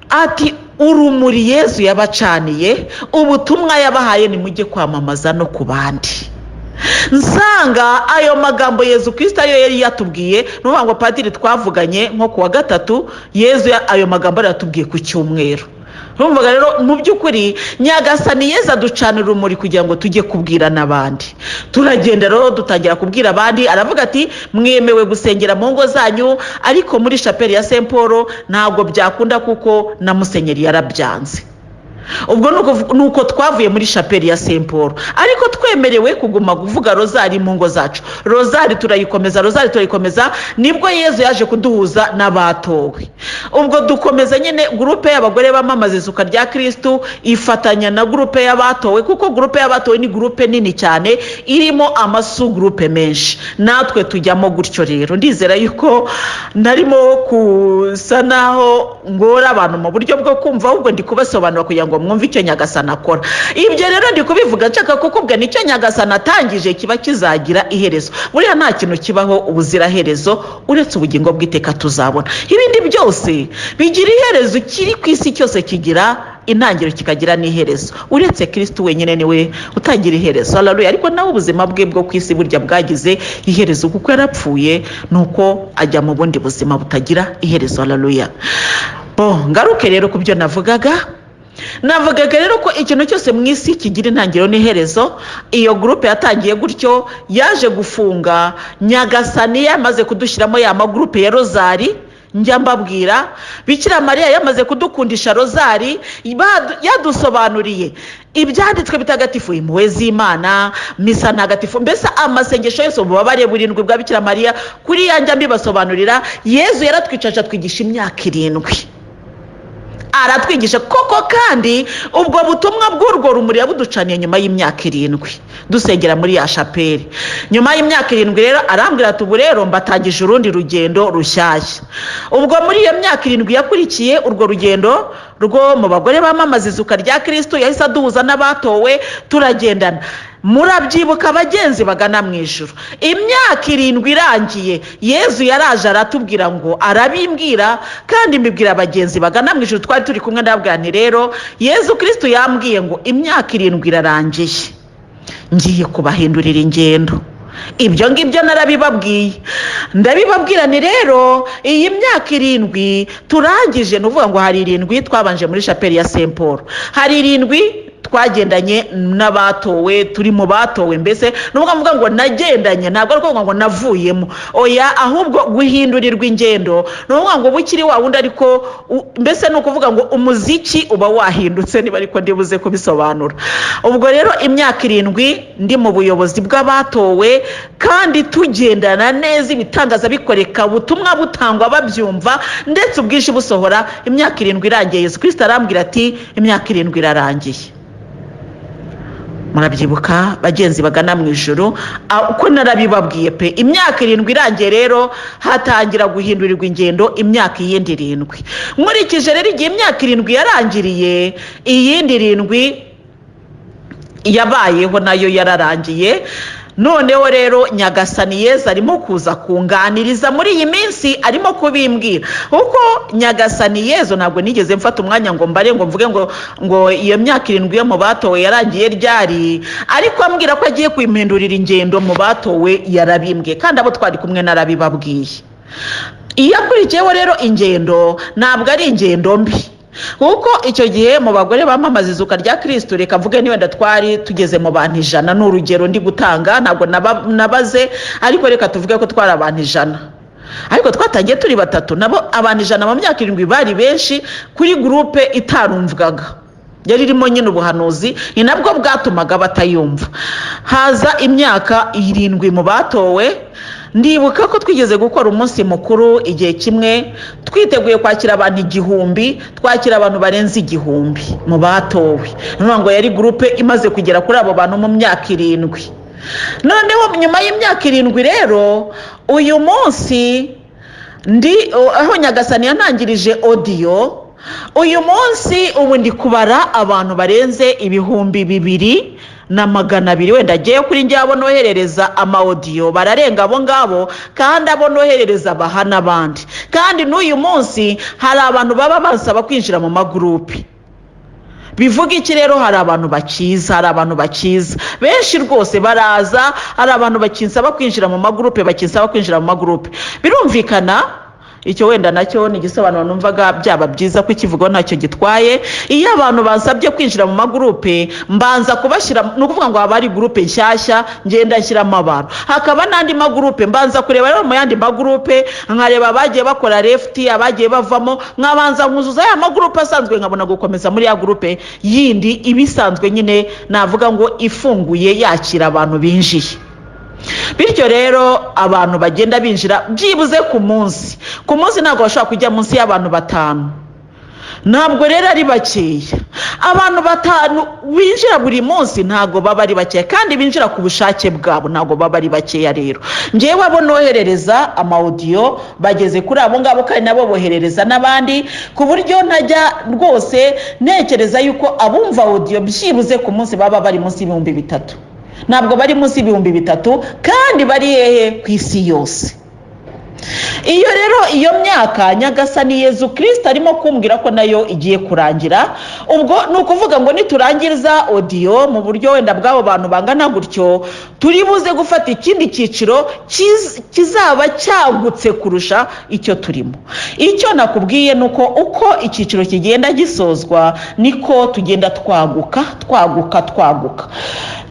ati urumuri Yezu yabacaniye ubutumwa yabahaye ni mujye kwamamaza no ku bandi. Nsanga ayo magambo Yezu Kristo ayo yari yatubwiye nuvuga ngo padiri twavuganye nko kuwa gatatu Yezu ayo magambo yatubwiye ku cyumweru. Urumva rero mu by'ukuri Nyagasani Yezu aducanira urumuri kugira ngo tujye kubwira n'abandi. Turagenda rero dutangira kubwira abandi aravuga ati mwemewe gusengera mu ngo zanyu ariko muri chapelle ya Saint Paul ntabwo byakunda kuko na Musenyeri yarabyanze. Ubwo nuko twavuye muri chapelle ya Saint Paul ariko twemerewe kuguma kuvuga rozari mu ngo zacu. Rozari turayikomeza nibwo Yezu yaje kuduhuza n'abatowe. Ubwo dukomeza nyine groupe y'abagore bamamaza izuka rya Kristo ifatanya na groupe y'abatowe kuko groupe y'abatowe ni groupe nini cyane irimo amasu groupe menshi natwe tujyamo gutyo. Rero ndizera yuko narimo kusa naho ngora abantu mu buryo bwo kumva ahubwo ndi kubasobanura kugira ngo mwumve icyo Nyagasani akora. Ibyo rero ndi kubivuga nshaka kukubwa nicyo Nyagasani atangije kiba kizagira iherezo. Buriya nta kintu kibaho ubuzira herezo uretse ubugingo bw'iteka tuzabona. Ibindi byose bigira iherezo, kiri ku isi cyose kigira intangiro kikagira n'iherezo uretse Kristo wenyine niwe utagira iherezo. Haleluya. Ariko nawe ubuzima bwe bwo ku isi burya bwagize iherezo kuko yarapfuye nuko ajya mu bundi buzima butagira iherezo. Haleluya. Ngaruke rero ku byo navugaga rero ko ikintu cyose mu isi kigira intangiro n'iherezo. Iyo groupe yatangiye gutyo yaje gufunga Nyagasani yamaze kudushyiramo ya magroupe ya rozari. Njya mbabwira Bikira Mariya yamaze kudukundisha rozari yadusobanuriye ibyanditswe bitagatifu, impuhwe z'Imana, misa ntagatifu, mbese amasengesho yose ububabare burindwi bwa Bikira Mariya kuri yanjye mbibasobanurira. Yezu yaratwicaje twigisha imyaka 7 aratwigisha koko kandi ubwo butumwa bw'urwo rumuri yabuducaniye nyuma y'imyaka 7 dusengera muri ya chapelle. Nyuma y'imyaka 7 rero arambwira ati ubu rero mbatangije urundi rugendo rushyashya. Ubwo muri iyo myaka 7 yakurikiye urwo rugendo rwo mu bagore bamamaza izuka rya Kristo yahise aduhuza n'abatowe turagendana. Murabyibuka abagenzi bagana mu ijuru. Imyaka 7 irangiye Yezu yaraje aratubwira ngo arabimbwira kandi mbibwira abagenzi bagana mu ijuru twari turi kumwe. Ndabwira nti rero Yezu Kristo yambwiye ngo imyaka 7 irarangiye ngiye kubahindurira ingendo. Ibyo ngibyo narabibabwiye ndabibabwira ni rero iyi myaka 7 turangije nuvuga ngo hari 7 twabanje muri chapelle ya Saint Paul, hari 7 twagendanye n'abatowe turi mu batowe. Mbese nuvuga mvuga ngo nagendanye ntabwo ari ngo navuyemo oya, ahubwo guhindurirwa ingendo. Nuvuga ngo bukiri wa wundi ariko mbese no kuvuga ngo umuziki uba wahindutse niba ariko ndibuze kubisobanura. Ubwo rero imyaka 7 ndi mu buyobozi bw'abatowe kandi tugendana neza, ibitangaza bikoreka, ubutumwa butangwa babyumva ndetse ubwinshi busohora. Imyaka 7 irangiye Yezu Kristo arambwira ati imyaka 7 irarangiye. Murabyibuka bagenzi bagana mu ijuru uko narabibabwiye pe. Imyaka 7 irangiye rero hatangira guhindurirwa ingendo imyaka yindi 7. Nkurikije rero igihe imyaka 7 yarangiriye iyindi 7 yabayeho nayo yararangiye. Noneho rero Nyagasani Yezu arimo kuza kunganiriza muri iyi minsi, arimo kubimbwira kuko Nyagasani Yezu ntabwo nigeze mfata umwanya ngo mbare ngo mvuge ngo iyo myaka 7 yo mu batowe yarangiye ryari, ariko ambwira ko agiye kwimpindurira ingendo mu batowe yarabimbwiye kandi abo twari kumwe narabibabwiye. iyo akurikiyeho rero ingendo ntabwo ari ingendo mbi, kuko icyo gihe mu bagore bamamaza izuka rya Kristo, reka mvuge niba twari tugeze mu bantu 100, ni urugero ndi gutanga, ntabwo nabaze, ariko reka tuvuge ko twari abantu 100, ariko twatangiye turi 3, nabo abantu 100 mu myaka 7 bari benshi kuri groupe itarumvwaga, yari irimo nyine ubuhanuzi, ni nabwo bwatumaga batayumva. Haza imyaka 7 mu batowe. Ndibuka ko twigeze gukora umunsi mukuru igihe kimwe, twiteguye kwakira abantu 1000, twakira abantu barenze 1000 mu batowe. Ngo yari groupe imaze kugera kuri abo bantu mu myaka 7. Noneho nyuma y'imyaka 7 rero, uyu munsi aho Nyagasani yantangirije audio, uyu munsi ubu ndi kubara abantu barenze 2200, wenda agiye kuri njye abo noherereza ama-audio bararenga abo ngabo, kandi abo noherereza baha n'abandi. Kandi n'uyu munsi hari abantu baba basaba kwinjira mu magroupe. Bivuga iki rero? Hari abantu bakiza, hari abantu bakiza benshi rwose baraza, hari abantu bakinsaba kwinjira mu magroupe, bakinsaba kwinjira mu magroupe. Birumvikana icyo wenda nacyo ni igisobanuro numvaga byaba byiza ko ikivugo ntacyo gitwaye. Iyo abantu basabye kwinjira mu magroupe, mbanza kubashyira, no kuvuga ngo abari groupe nshyashya ngenda nshyiramo abantu, hakaba n'andi magroupe mbanza kureba rero mu yandi magroupe, nkareba abagiye bakora left, abagiye bavamo, nkabanza nkuzuza ya magroupe asanzwe, nkabona gukomeza muri ya groupe yindi ibisanzwe nyine navuga ngo ifunguye yakira abantu binjiye. Bityo rero abantu bagenda binjira byibuze ku munsi ntabwo bashobora kujya munsi y'abantu 5, ntabwo rero ari bakeya. Abantu 5 binjira buri munsi ntabwo baba ari bakeya, kandi binjira ku bushake bwabo ntabwo baba ari bakeya. Rero ngewe abo noherereza ama-audio bageze kuri abo ngabo, kandi nabo boherereza n'abandi, ku buryo ntajya rwose ntekereza yuko abumva audio byibuze ku munsi baba bari munsi y'ibihumbi 3. Ntabwo bari munsi y'ibihumbi 3, kandi bari hehe ku isi yose. Iyo rero iyo myaka Nyagasani Yezu Kristo arimo kumbwira ko nayo igiye kurangira. Ubwo nukuvuga ngo niturangiza audio mu buryo wenda bwabo bantu bangana gutyo, turi buze gufata ikindi cyiciro kizaba cyagutse kurusha icyo turimo. Icyo nakubwiye nuko uko icyiciro kigenda gisozwa niko tugenda twaguka.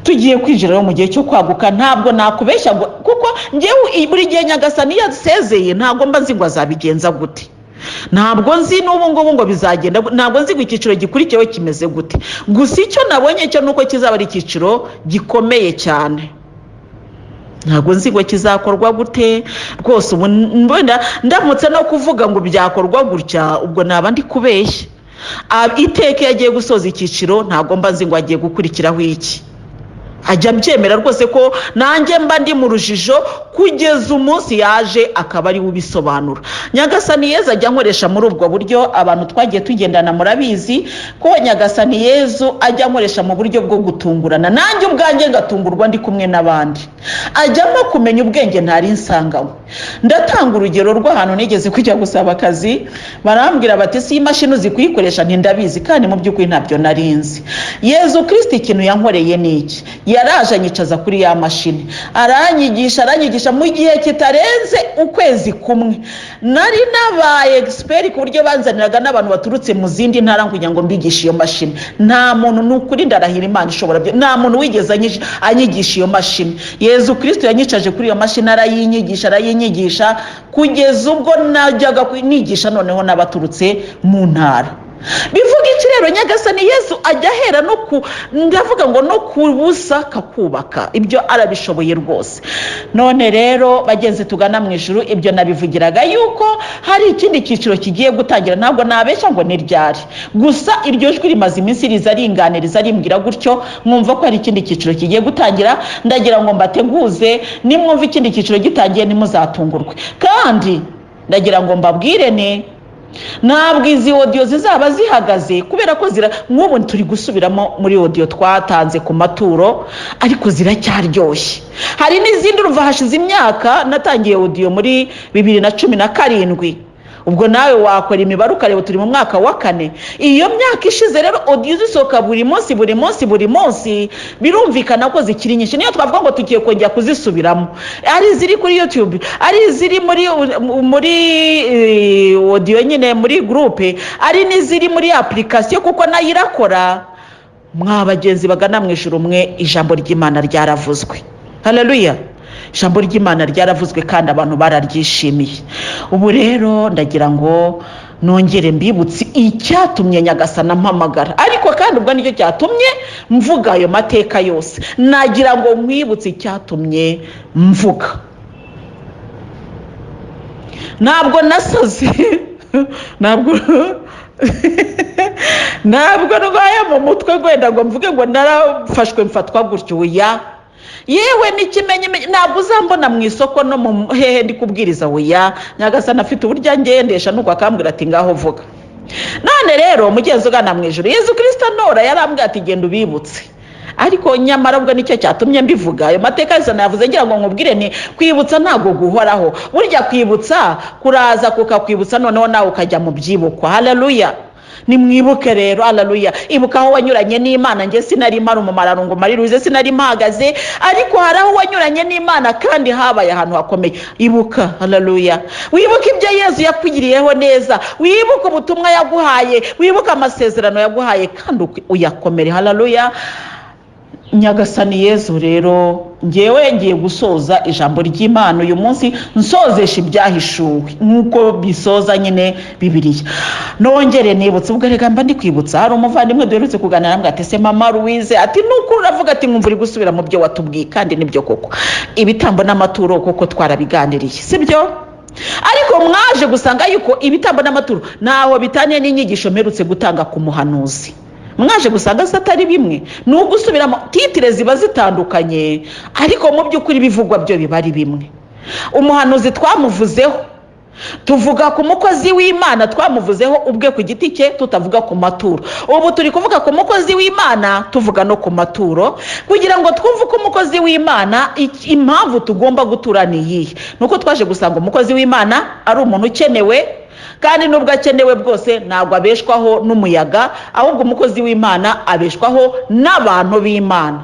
Tugiye kwinjira mu gihe cyo kwaguka. Ntabwo nakubeshya ngo, kuko ngewe buri gihe Nyagasani yasezeye ntabwo mba nzi ngo azabigenza gute, ntabwo nzi n'ubu ngubu ngo bizagenda, ntabwo nzi ngo icyiciro gikurikiyeho kimeze gute. Gusa icyo nabonye cyo nuko kizaba ari icyiciro gikomeye cyane. Ntabwo nzi ngo kizakorwa gute rwose. Ubu wenda ndamutse no kuvuga ngo byakorwa gutya, ubwo naba ndi kubeshya. Iteka yagiye gusoza icyiciro ntabwo mba nzi ngo agiye gukurikiraho iki. Ajya byemera rwose ko nanjye mba ndi mu rujijo kugeza umunsi yaje akaba ari ubisobanura. Nyagasani Yezu ajya nkoresha muri ubwo buryo. Abantu twagiye tugendana murabizi ko Nyagasani Yezu ajya nkoresha mu buryo bwo gutungurana, nanjye ubwanjye ngatungurwa ndi kumwe n'abandi. Ajyamo kumenya ubwenge ntari nsanganywe. Ndatanga urugero rw'ahantu nigeze kujya gusaba akazi, barambwira bati si imashini uzi kuyikoresha, ntindabizi, kandi mu by'ukuri ntabyo narinzi. Yezu Kristo ikintu yankoreye ni iki: yaraje anyicaza kuri ya mashini, aranyigisha mu gihe kitarenze ukwezi kumwe. Nari nabaye expert ku buryo banzaniraga n'abantu baturutse mu zindi ntara kugira ngo mbigishe iyo mashini. Nta muntu, n'ukuri ndarahira Imana ishobora, nta muntu wigeze anyigisha iyo mashini. Yezu Kristo yanyicaje kuri iyo mashini, arayinyigisha kugeza ubwo najyaga nigisha noneho n'abaturutse mu ntara. Bivuga iki rero? Nyagasani Yezu ajya ahera ndavuga ngo no kubusa kakubaka. Ibyo arabishoboye rwose. None rero bagenzi tugana mu ijuru, ibyo nabivugiraga yuko hari ikindi cyiciro kigiye gutangira. Ntabwo nabeshya ngo ni ryari, gusa iryo jwi rimaze iminsi riza ringaniriza rimbwira gutyo, mwumva ko hari ikindi cyiciro kigiye gutangira. Ndagira ngo mbateguze, nimwumva ikindi cyiciro gitangiye nimuzatungurwe. Kandi ndagira ngo mbabwire ntabwo izi audio zizaba zihagaze, kubera ko nk'ubu turi gusubiramo muri audio twatanze ku maturo, ariko ziracyaryoshye. Hari n'izindi urumva hashize imyaka natangiye audio muri 2017, ubwo nawe wakora imibare ukareba turi mu mwaka wa 4. Iyo myaka ishize rero audio zisohoka buri munsi birumvikana ko zikiri nyinshi. Niyo twavuga ngo tugiye kongera kuzisubiramo, ari ziri kuri YouTube, ari ziri muri audio nyine muri groupe, ari n'iziri muri application kuko nayo irakora. Mwabagenzi bagana mu ijuru mwe, ijambo ry'Imana ryaravuzwe. Haleluya. Ijambo ry'Imana ryaravuzwe kandi abantu bararyishimiye. Ubu rero ndagira ngo nongere mbibutse icyatumye Nyagasana mpamagara, ariko kandi ubwo nicyo cyatumye mvuga ayo mateka yose. Nagira ngo mwibutse icyatumye mvuga. Ntabwo nasaze ntabwo ndwaye mu mutwe gwenda ngo mvuge ngo narafashwe mfatwa gutyo ya yewe n'ikimenye ntabwo uzambona mu isoko no mu hehe ndi kubwiriza ya Nyagasana afite uburyo ngendesha nuko akambwira ati ngaho vuga. None rero mugenzi ugana mu ijuru, Yezu Kristo nora yarambwiye ati genda ubibutse. Ariko nyamara ubwo nicyo cyatumye mbivuga ayo mateka yose navuze ngira ngo nkubwire ni kwibutsa ntago guhoraho. Burya kwibutsa kuraza kukakwibutsa noneho nawe ukajya mu byibukwa. Haleluya. Nimwibuke rero, haleluya. Ibuka aho wanyuranye n'Imana. Nge sinari mara Umumararungu Marie Louise, sinari mpagaze, ariko hari aho wanyuranye n'Imana kandi habaye ahantu hakomeye. Ibuka, haleluya. Wibuka ibyo Yezu yakugiriyeho neza, wibuka ubutumwa yaguhaye, wibuka amasezerano yaguhaye kandi uyakomere. Haleluya. Nyagasani Yezu rero ngewe ngiye gusoza ijambo ry'Imana uyu munsi, nsozesha ibyahishuwe nkuko bisoza nyine Bibiliya. Nongere nibutse ubwo rega mba ndi kwibutsa, hari umuvandimwe duherutse kuganira namwe ati se mama Louise ati nuko uravuga ati nkumva uri gusubira mu byo watubwiye, kandi nibyo koko ibitambo n'amaturo koko twarabiganiriye, sibyo? Ariko mwaje gusanga yuko ibitambo n'amaturo naho bitaniye n'inyigisho mperutse gutanga ku muhanuzi. Mwaje gusanga satari bimwe, nubwo usubiramo titire ziba zitandukanye, ariko mu by'ukuri bivugwa byo biba ari bimwe. Umuhanuzi twamuvuzeho, tuvuga ku mukozi w'Imana twamuvuzeho ubwe ku giti cye, tutavuga ku maturo. Ubu turi kuvuga ku mukozi w'Imana, tuvuga no ku maturo, kugira ngo twumve ko umukozi w'Imana impamvu tugomba gutura ni iyihe. Nuko twaje gusanga umukozi w'Imana ari umuntu ukenewe, kandi nubwo akenewe bwose ntabwo abeshwaho n'umuyaga, ahubwo umukozi w'Imana abeshwaho n'abantu b'Imana.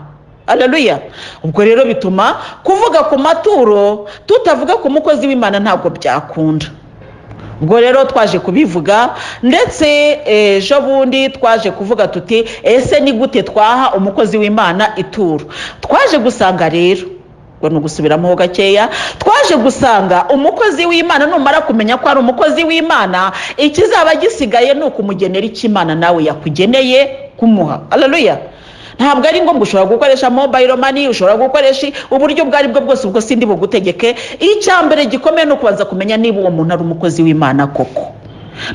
Haleluya. Ubwo rero bituma kuvuga ku maturo tutavuga ku mukozi w'Imana ntabwo byakunda. Ubwo rero twaje kubivuga, ndetse ejo bundi twaje kuvuga tuti ese ni gute twaha umukozi w'Imana ituro. Twaje gusanga rero ngo nugusubiramo ho gakeya, twaje gusanga umukozi w'Imana numara kumenya ko ari umukozi w'Imana, ikizaba gisigaye ni ukumugenera icy'Imana nawe yakugeneye kumuha. Haleluya. Ntabwo ari ngombwa ushobora gukoresha mobile money, ushobora gukoresha uburyo bwari bwo bwose, ubwo sindi bugutegeke. Icyambere gikomeye no kubanza kumenya niba uwo muntu ari umukozi w'Imana koko.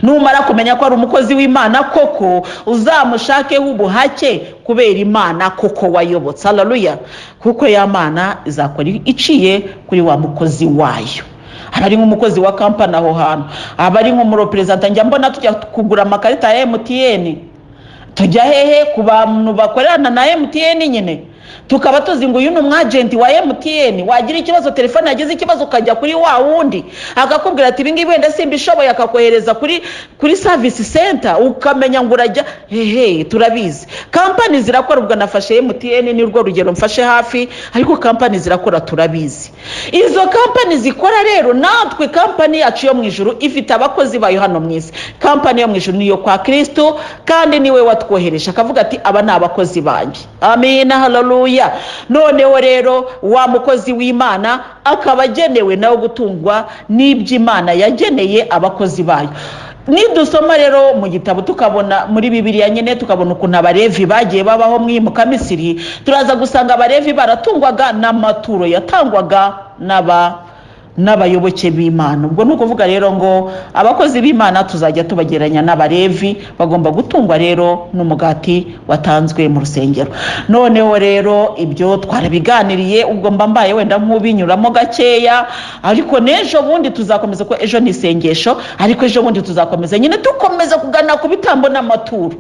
Numara kumenya ko ari umukozi w'Imana koko, uzamushakeho ubuhake kubera Imana koko wayobotse. Haleluya. Kuko ya Mana izakora iciye kuri wa mukozi wayo. Abari nk'umukozi wa kampani aho hantu, abari nk'umurepresenta, njya mbona tujya kugura amakarita ya MTN, tujya hehe ku bantu bakorana na MTN nyine, tukaba tuzi ngo uyu ni umwagenti wa MTN. Wagira ikibazo, telefone yagize ikibazo, ukajya kuri wa wundi akakubwira ati ibi ngibi wenda simbishoboye, akakohereza kuri service center, ukamenya ngo urajya hehe. Turabizi kampani zirakora, ubwo nafashe MTN ni rwo rugero mfashe hafi, ariko kampani zirakora turabizi. Izo kampani zikora rero, natwe kampani yacu yo mu ijuru ifite abakozi bayo hano mu isi. Kampani yo mu ijuru niyo kwa Kristo, kandi niwe watwohereje akavuga ati aba ni abakozi banjye. Amina. Haleluya. Noneho rero wa mukozi w'Imana akaba agenewe nawe gutungwa n'iby'Imana yageneye abakozi bayo. Nidusoma rero mu gitabo tukabona muri Bibiliya nyine, tukabona ukuntu abarevi bagiye babaho mwimuka Misiri, turaza gusanga abarevi baratungwaga n'amaturo yatangwaga n'abayoboke b'Imana. Ubwo nuko kuvuga rero ngo abakozi b'Imana tuzajya tubageranya n'abarevi, bagomba gutungwa rero n'umugati watanzwe mu rusengero. Noneho rero ibyo twarabiganiriye, ubwo mbaye wenda nk'ubinyuramo gakeya, ariko n'ejo bundi tuzakomeza, ko ejo ni isengesho, ariko ejo bundi tuzakomeza nyine dukomeza kugana ku bitambo n'amaturo.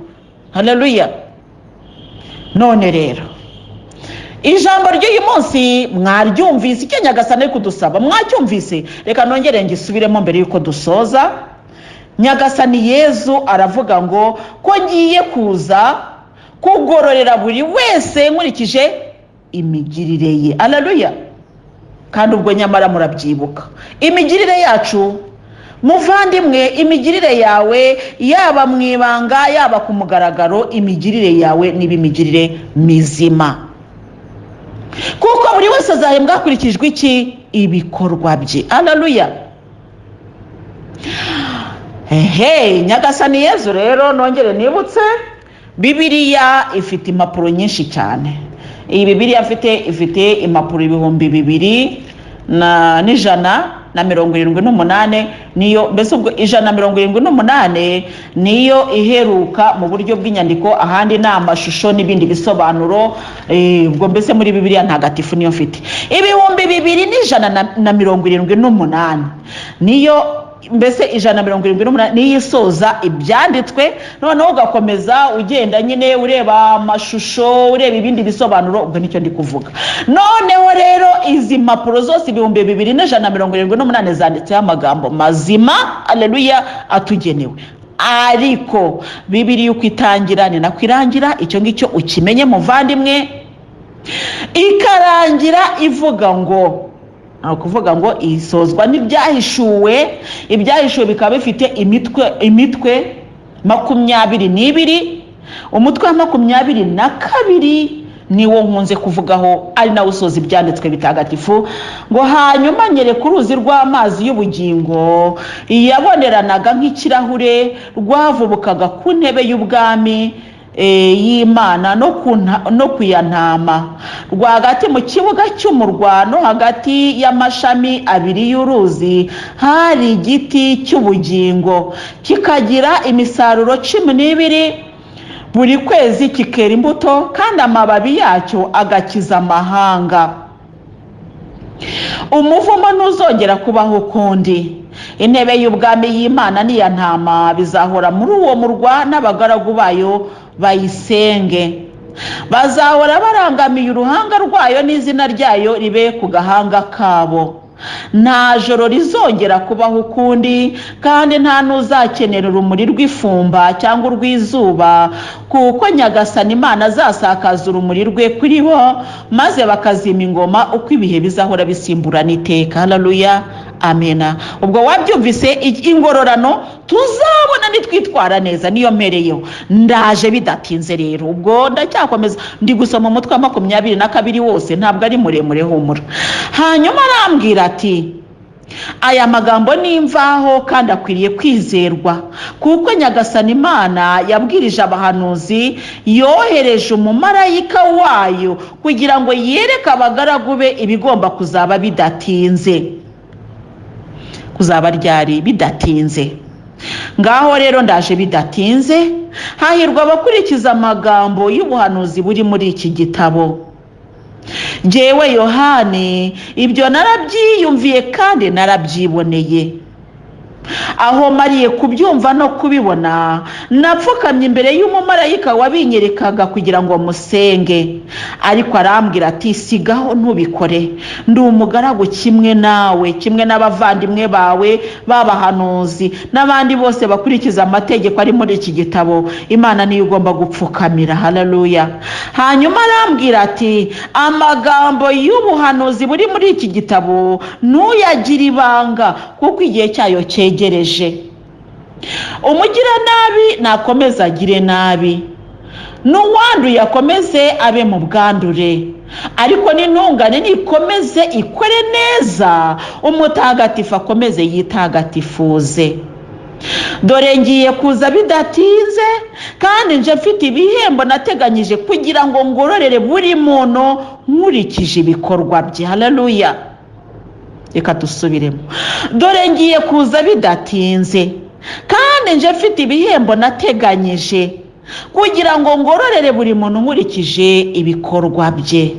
Haleluya. None rero ijambo ry'uyu munsi mwaryumvise, icyo Nyagasani ari kudusaba mwacyumvise. Reka nongere ngisubiremo mbere yuko dusoza. Nyagasani Yezu aravuga ngo ko ngiye kuza kugororera buri wese nkurikije imigirire ye. Haleluya. Kandi ubwo nyamara murabyibuka imigirire yacu muvandimwe, imigirire yawe yaba mu ibanga yaba ku mugaragaro, imigirire yawe niba imigirire mizima, kuko buri wese azahembwa hakurikijwe iki? Ibikorwa bye. Haleluya. Nyagasani Yezu rero nongere nibutse, Bibiliya ifite impapuro nyinshi cyane. Iyi Bibiliya ifite impapuro 2278, niyo mbese ubwo 178 niyo iheruka mu buryo bw'inyandiko, ahandi ni amashusho n'ibindi bisobanuro. Ubwo mbese muri Bibiliya ntagatifu niyo mfite 2178 niyo mbese 178 niyo isoza ibyanditswe. Noneho ugakomeza ugenda nyine ureba amashusho, ureba ibindi bisobanuro, ubwo nicyo ndi kuvuga. Noneho rero izi mpapuro zose 2178 zanditseho amagambo mazima, haleluya, atugenewe. Ariko Bibiliya uko itangira ni nako irangira, icyo ngicyo ukimenye muvandimwe. Ikarangira ivuga ngo, kuvuga ngo isozwa n'ibyahishuwe. Ibyahishuwe bikaba bifite imitwe 22. Umutwe wa 22 niwo nkunze kuvugaho, ari nawo usoza ibyanditswe bitagatifu. Ngo hanyuma nyereka uruzi rw'amazi y'ubugingo yaboneranaga nk'ikirahure, rwavubukaga ku ntebe y'ubwami y'Imana no kuyantama, rwagati mu kibuga cy'umurwa no hagati y'amashami abiri y'uruzi hari igiti cy'ubugingo, kikagira imisaruro 12, buri kwezi kikera imbuto, kandi amababi yacyo agakiza amahanga. Umuvumo ntuzongera kubaho ukundi. Intebe y'ubwami y'Imana n'iya ntama bizahora muri uwo murwa, n'abagaragu bayo bayisenge. Bazahora barangamiye uruhanga rwayo, n'izina ryayo ribe ku gahanga kabo. Nta joro rizongera kubaho ukundi, kandi nta n'uzakenera urumuri rw'ifumba cyangwa urw'izuba, kuko Nyagasani Imana azasakaza urumuri rwe kuri bo, maze bakazima ingoma uko ibihe bizahora bisimburana iteka. Haleluya, amena. Ubwo wabyumvise ingororano tuzabona nitwitwara neza, niyo mpereyeho. Ndaje bidatinze rero, ubwo ndacyakomeza ndi gusoma umutwe wa 22 wose, ntabwo ari muremure, humura. Hanyuma arambwira ati, aya magambo ni imvaho kandi akwiriye kwizerwa, kuko Nyagasani Imana yabwirije abahanuzi, yohereje umumarayika wayo kugira ngo yereke abagaragu be ibigomba kuzaba bidatinze. Kuzaba ryari? Bidatinze. Ngaho rero ndaje bidatinze. Hahirwa abakurikiza amagambo y'ubuhanuzi buri muri iki gitabo. Jewe Yohane ibyo narabyiyumviye kandi narabyiboneye. Aho mariye kubyumva no kubibona, napfukamye imbere y'umumarayika wabinyerekaga kugira ngo musenge. Ariko arambwira ati, sigaho ntubikore, ndi umugaragu kimwe nawe, kimwe n'abavandimwe bawe b'abahanuzi n'abandi bose bakurikiza amategeko ari muri iki gitabo. Imana niyo ugomba gupfukamira. Haleluya. Hanyuma arambwira ati, amagambo y'ubuhanuzi buri muri iki gitabo ntuyagira ibanga, kuko igihe cyayo cyegereje. Umugira nabi nakomeza agire nabi, n'uwanduye akomeze abe mu bwandure, ariko n'intungane nikomeze ikore neza, umutagatifu akomeze yitagatifuze. Dore ngiye kuza bidatinze, kandi nje mfite ibihembo nateganyije kugira ngo ngororere buri muntu nkurikije ibikorwa bye. Haleluya. Reka dusubiremo. Dore ngiye kuza bidatinze, kandi nje mfite ibihembo nateganyije kugira ngo ngororere buri muntu nkurikije ibikorwa bye.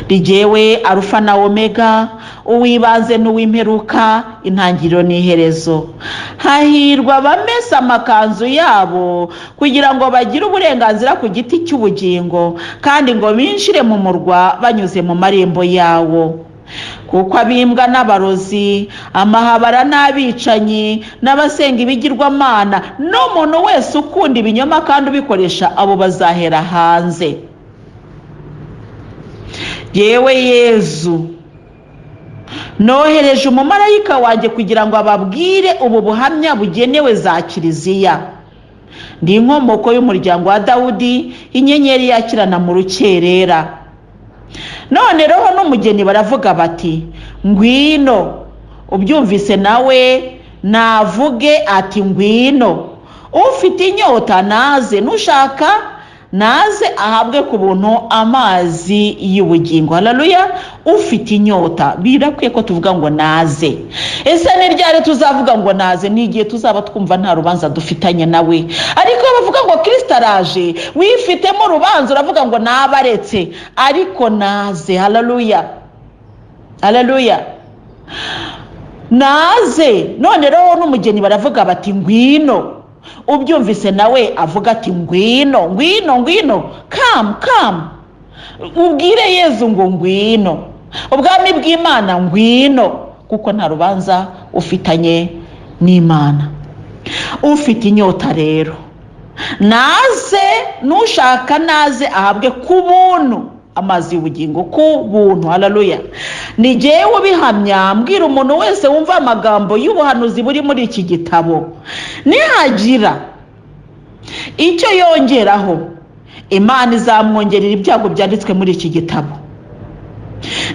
Rigewe Arufa na Omega, uwibanze n'uwimperuka, intangiriro n'iherezo. Hahirwa abamesa amakanzu yabo kugira ngo bagire uburenganzira ku giti cy'ubugingo, kandi ngo binjire mu murwa banyuze mu marembo yawo. kuko abimbwa n'abarozi, amahabara n'abicanyi n'abasenga ibigirwamana n'umuntu wese ukunda ibinyoma kandi ubikoresha, abo bazahera hanze. Yewe Yezu, nohereje umumarayika wanjye kugira ngo ababwire ubu buhamya bugenewe za kiliziya. Ndi inkomoko y'umuryango wa Dawudi, inyenyeri yakirana mu rukerera. None roho n'umugeni baravuga bati, ngwino. Ubyumvise nawe navuge ati ngwino. Ufite inyota naze, nushaka naze ahabwe ku buntu amazi y'ubugingo. Haleluya. Ufite inyota, birakwiye ko tuvuga ngo naze. Ese ni ryari tuzavuga ngo naze? Ni igihe tuzaba twumva nta rubanza dufitanye nawe. Ariko bavuga ngo Kristo araje, wifitemo urubanza uravuga ngo nabaretse, ariko naze. Haleluya, haleluya, naze. None rero n'umugeni baravuga bati ngwino. Ubyumvise nawe avuga ati ngwino, ngwino, ngwino, come, come. Ubwire Yezu ngo ngwino. Ubwami bw'Imana ngwino, kuko nta rubanza ufitanye n'Imana. Ufite inyota rero naze, nushaka naze ahabwe ku buntu amazi y'ubugingo, ku buntu. Haleluya. Ni jyewe ubihamya, mbwira umuntu wese wumva amagambo y'ubuhanuzi buri muri iki gitabo, nihagira icyo yongeraho, Imana izamwongerera ibyago byanditswe muri iki gitabo.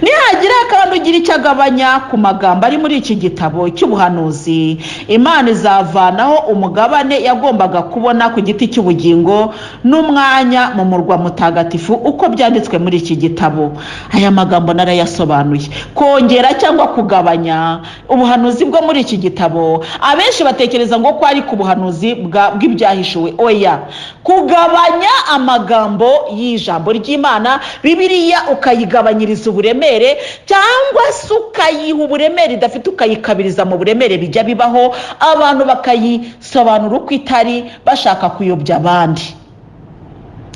Nihagira kandi ugira icyo agabanya ku magambo ari muri iki gitabo cy'ubuhanuzi, Imana izavanaho umugabane yagombaga kubona ku giti cy'ubugingo n'umwanya mu murwa mutagatifu, uko byanditswe muri iki gitabo. Aya magambo narayasobanuye. Kongera cyangwa kugabanya ubuhanuzi bwo muri iki gitabo, abenshi batekereza ngo ko ari ku buhanuzi bw'ibyahishuwe. Oya, kugabanya amagambo y'ijambo ry'Imana, Bibiliya ukayigabanyiriza uburemere, cyangwa se ukayiha uburemere idafite ukayikabiriza mu buremere bijya bibaho, abantu bakayisobanura uko itari, bashaka kuyobya abandi.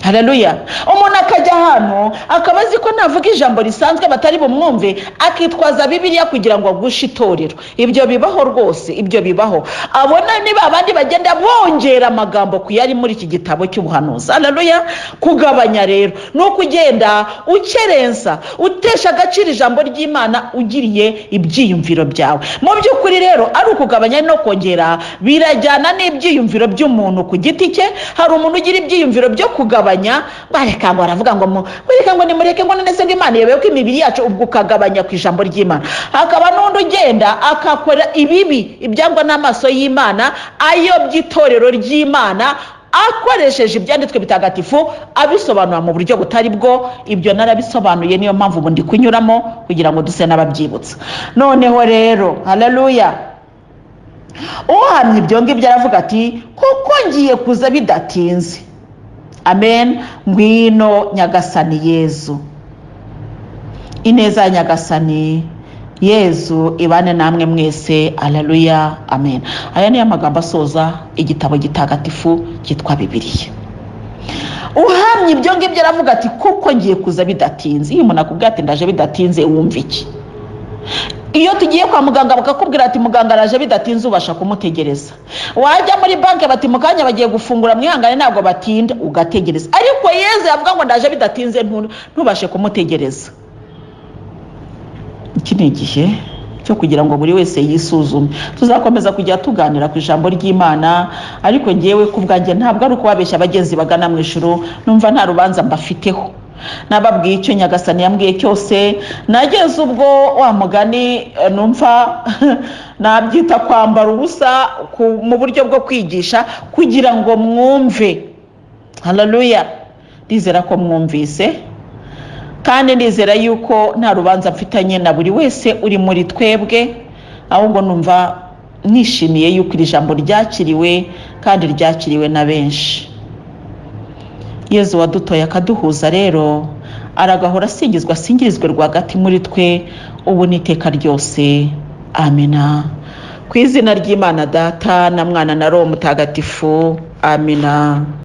Haleluya. Umuntu akajya hano akaba azi ko navuga ijambo risanzwe batari bumwumve, akitwaza Bibiliya kugira ngo agushe itorero. Ibyo bibaho rwose, ibyo bibaho. Abona niba abandi bagenda bongera amagambo ku yari muri iki gitabo cy'ubuhanuzi. Haleluya. Kugabanya rero no kugenda ukerensa, utesha agaciro ijambo ry'Imana ugiriye ibyiyumviro byawe. Mu by'ukuri rero ari ukugabanya no kongera, birajyana n'ibyiyumviro by'umuntu ku giti cye. Hari umuntu ugira ibyiyumviro byo kugabanya, bareka ngo aravuga ngo mureka ngo nimureke ngo none se Imana yebeye ko imibiri yacu, ubwo ukagabanya ku ijambo ry'Imana. Hakaba n'undi ugenda akakora ibibi ibyangwa n'amaso y'Imana, ayo by'itorero ry'Imana, akoresheje ibyanditswe bitagatifu, abisobanura mu buryo butari bwo. Ibyo narabisobanuye, niyo mpamvu ubu ndi kunyuramo kugira ngo duse n'ababyibutsa. Noneho rero, haleluya, uhamya ibyo ngibyo aravuga ati kuko ngiye kuza bidatinze. Amen. Ngwino Nyagasani Yezu. Ineza ya Nyagasani Yezu ibane namwe mwese. Haleluya, amen. Aya ni amagambo asoza igitabo gitagatifu cyitwa Bibiliya. Uhamya ibyo ngibyo aravuga ati kuko ngiye kuza bidatinze. Iyo umuntu akubwira ati ndaje bidatinze, wumva iki? Iyo tugiye kwa muganga bakakubwira ati muganga araje bidatinze, ubasha kumutegereza. Wajya muri banki bati mukanya bagiye gufungura, mwihangane ntabwo batinda, ugategereza. Ariko Yezu yavuga ngo ndaje bidatinze, ntubashe kumutegereza. Iki ni igihe cyo kugira ngo buri wese yisuzume. Tuzakomeza kujya tuganira ku ijambo ry'Imana, ariko ngewe ku bwanjye ntabwo ari ukubabeshya abagenzi bagana mu ijuru, numva nta rubanza mbafiteho. Nababwiye icyo Nyagasani yambwiye cyose. Nageze ubwo wa mugani numva nabyita kwambara ubusa mu buryo bwo kwigisha kugira ngo mwumve. Haleluya. Ndizera ko mwumvise, kandi ndizera yuko nta rubanza mfitanye na buri wese uri muri twebwe, ahubwo numva nishimiye yuko iri jambo ryakiriwe kandi ryakiriwe na benshi. Yezu wadutoye akaduhuza rero, aragahora asingizwa, asingirizwe rwagati muri twe ubu n'iteka ryose. Amina. Ku izina ry'Imana Data na Mwana na Roho Mutagatifu. Amina.